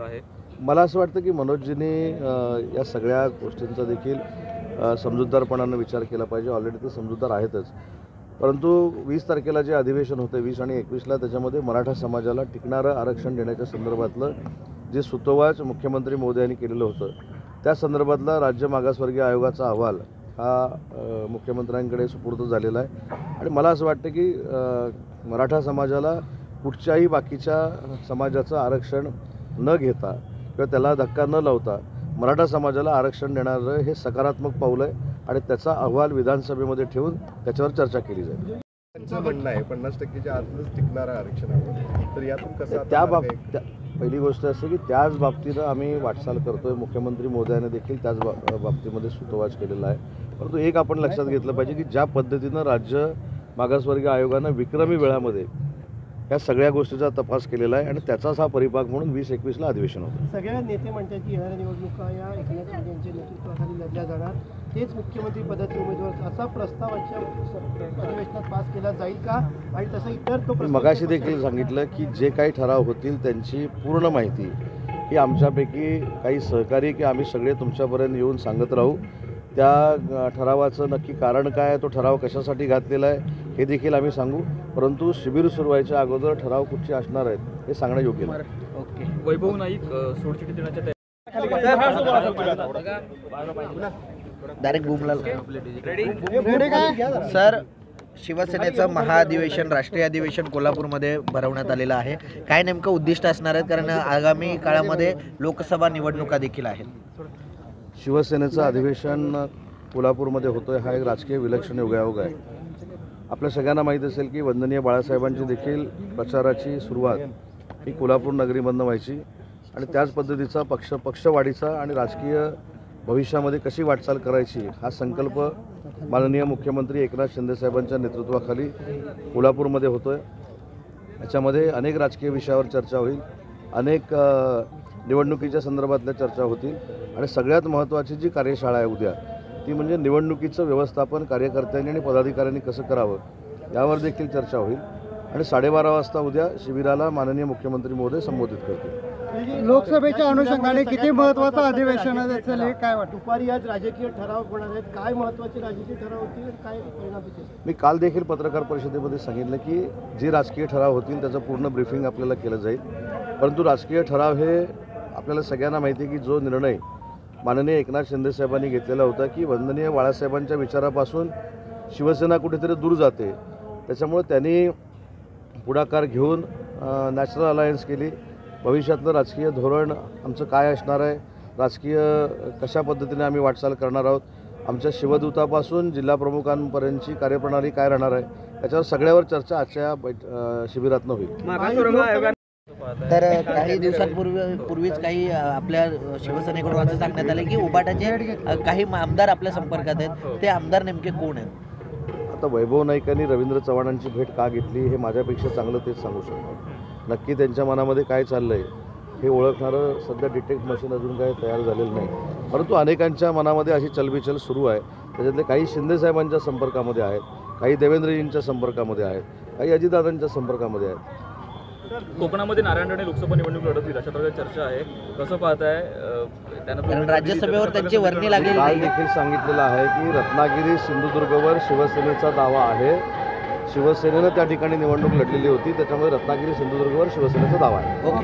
आहे? मला असं वाटतं की मनोजजींनी या सगळ्या गोष्टींचा देखील समजूतदारपणानं विचार केला पाहिजे. ऑलरेडी ते समजूतदार आहेतच, परंतु 20 तारखेला जे अधिवेशन होतं 20 आणि 21ला त्याच्यामध्ये मराठा समाजाला टिकणारं आरक्षण देण्याच्या संदर्भातलं जे सुतोवाच मुख्यमंत्री महोदयांनी केलेलं होतं त्या संदर्भातला राज्य मागासवर्गीय आयोगाचा अहवाल हा मुख्यमंत्र्यांकडे सुपूर्द झालेला आहे. आणि मला असं वाटतं की मराठा समाजाला कुठच्याही बाकीच्या समाजाचं आरक्षण न घेता किंवा त्याला धक्का न लावता मराठा समाजाला आरक्षण देणारं हे सकारात्मक पाऊल आहे आणि त्याचा अहवाल विधानसभेमध्ये ठेवून त्याच्यावर चर्चा केली जाईल. त्यांचं म्हणणं आहे 50%च्या आतच टिकणारं आरक्षण आहे, तर यातून कसं त्या बाबतीत पहिली गोष्ट असे की त्याच बाबतीत आम्ही वाटचाल करतोय. मुख्यमंत्री महोदयाने देखील त्याच बाबतीमध्ये सुतोवाच केलेला आहे. परंतु एक आपण लक्षात घेतलं पाहिजे की ज्या पद्धतीनं राज्य मागासवर्गीय आयोगानं विक्रमी वेळामध्ये या सगळ्या गोष्टीचा तपास केलेला आहे आणि त्याचाच हा परिपाक म्हणून 20-21ला अधिवेशन होतं. सगळ्या नेते म्हणतात की ह्या निवडणुका या एकनाथ शिंदे यांच्या नेतृत्वाखाली लढल्या जाणार, तेच मुख्यमंत्री पदाचे उमेदवार असा प्रस्ताव अधिवेशनात पास केला जाईल का? आणि तसं इतर तो मगाशी देखील सांगितलं की जे काही ठराव होतील त्यांची पूर्ण माहिती ही आमच्यापैकी काही सहकारी की आम्ही सगळे तुमच्यापर्यंत येऊन सांगत राहू. त्या ठरावाचं नक्की कारण काय आहे, तो ठराव कशासाठी घातलेला आहे हे देखील आम्ही सांगू. परंतु शिबिर सुरू व्हायच्या अगोदर ठराव कुठचे असणार आहेत हे सांगणं योग्य नाही. ओके. वैभव नाईक सोडचिठ्ठी देण्याच्या डायरेक्ट बुमला सर, शिवसेनेचं महाअधिवेशन राष्ट्रीय अधिवेशन कोल्हापूरमध्ये भरवण्यात आलेलं आहे. काय नेमकं उद्दिष्ट असणार आहे, कारण आगामी काळामध्ये लोकसभा निवडणुका देखील आहेत. शिवसेनेचं अधिवेशन कोल्हापूरमध्ये होतोय हा एक राजकीय विलक्षण योगायोग आहे. आपल्या सगळ्यांना माहीत असेल की वंदनीय बाळासाहेबांची देखील प्रचाराची सुरुवात ही कोल्हापूर नगरीमधनं व्हायची आणि त्याच पद्धतीचा पक्षवाढीचा आणि राजकीय भविष्यामध्ये कशी वाटचाल करायची हा संकल्प माननीय मुख्यमंत्री एकनाथ शिंदे साहेबांच्या नेतृत्वाखाली कोल्हापूरमध्ये होतोय. याच्यामध्ये अनेक राजकीय विषयावर चर्चा होईल, अनेक निवडणुकीच्या संदर्भातल्या चर्चा होतील आणि सगळ्यात महत्त्वाची जी कार्यशाळा आहे उद्या ती म्हणजे निवडणुकीचं व्यवस्थापन कार्यकर्त्यांनी आणि पदाधिकाऱ्यांनी कसं करावं यावर देखील चर्चा होईल. आणि 12:30 वाजता उद्या शिबिराला माननीय मुख्यमंत्री महोदय संबोधित करतील. लोकसभेच्या अनुषंगाने किती महत्त्वाचं अधिवेशन असेल हे काय वाटतं? दुपारी आज राजकीय ठराव होणार आहेत, काय महत्त्वाचे राजकीय ठराव होतील, काय परिणाम होतील? मी काल देखील पत्रकार परिषदेमध्ये सांगितलं की जे राजकीय ठराव होतील त्याचं पूर्ण ब्रीफिंग आपल्याला केलं जाईल. परंतु राजकीय ठराव हे आपल्याला सगळ्यांना माहिती आहे की जो निर्णय माननीय एकनाथ शिंदे साहेबांनी घेतलेला होता की वंदनीय बाळासाहेबांच्या विचारापासून शिवसेना कुठेतरी दूर जाते, त्याच्यामुळे त्यांनी पुढाकार घेऊन नॅशनल अलायन्स केली. भविष्यातलं राजकीय धोरण आमचं काय असणार आहे, राजकीय कशा पद्धतीने आम्ही वाटचाल करणार आहोत, आमच्या शिवदूतापासून जिल्हा प्रमुखांपर्यंतची कार्यप्रणाली काय राहणार आहे याच्यावर सगळ्यावर चर्चा आजच्या शिबिरातनं होईल. तर काही दिवसांपूर्वीच काही आपल्या शिवसेनेकडून असं सांगण्यात आलं की उबाटाचे काही आमदार आपल्या संपर्कात आहेत, ते आमदार नेमके कोण आहेत? आता वैभव नाईकांनी रवींद्र चव्हाणांची भेट का घेतली हे माझ्यापेक्षा चांगलं तेच सांगू शकतो. नक्की त्यांच्या मनामध्ये काय चाललं आहे हे ओळखणारं सध्या डिटेक्ट मशीन अजून काही तयार झालेलं नाही. परंतु अनेकांच्या मनामध्ये अशी चलबिचल सुरू आहे. त्याच्यातले काही शिंदेसाहेबांच्या संपर्कामध्ये आहेत, काही देवेंद्रजींच्या संपर्कामध्ये आहेत, काही अजितदादांच्या संपर्कामध्ये आहेत. कोकणामध्ये नारायण राणे लोकसभा निवडणूक लढवतील अशा प्रकारे चर्चा आहे, कसं पाहताय? कारण राज्यसभेवर त्यांची वर्णी लागली. काल देखील सांगितलेलं आहे की रत्नागिरी सिंधुदुर्गवर शिवसेनेचा दावा आहे. शिवसेनेनं त्या ठिकाणी निवडणूक लढलेली होती, त्याच्यामुळे रत्नागिरी सिंधुदुर्गवर शिवसेनेचा दावा आहे.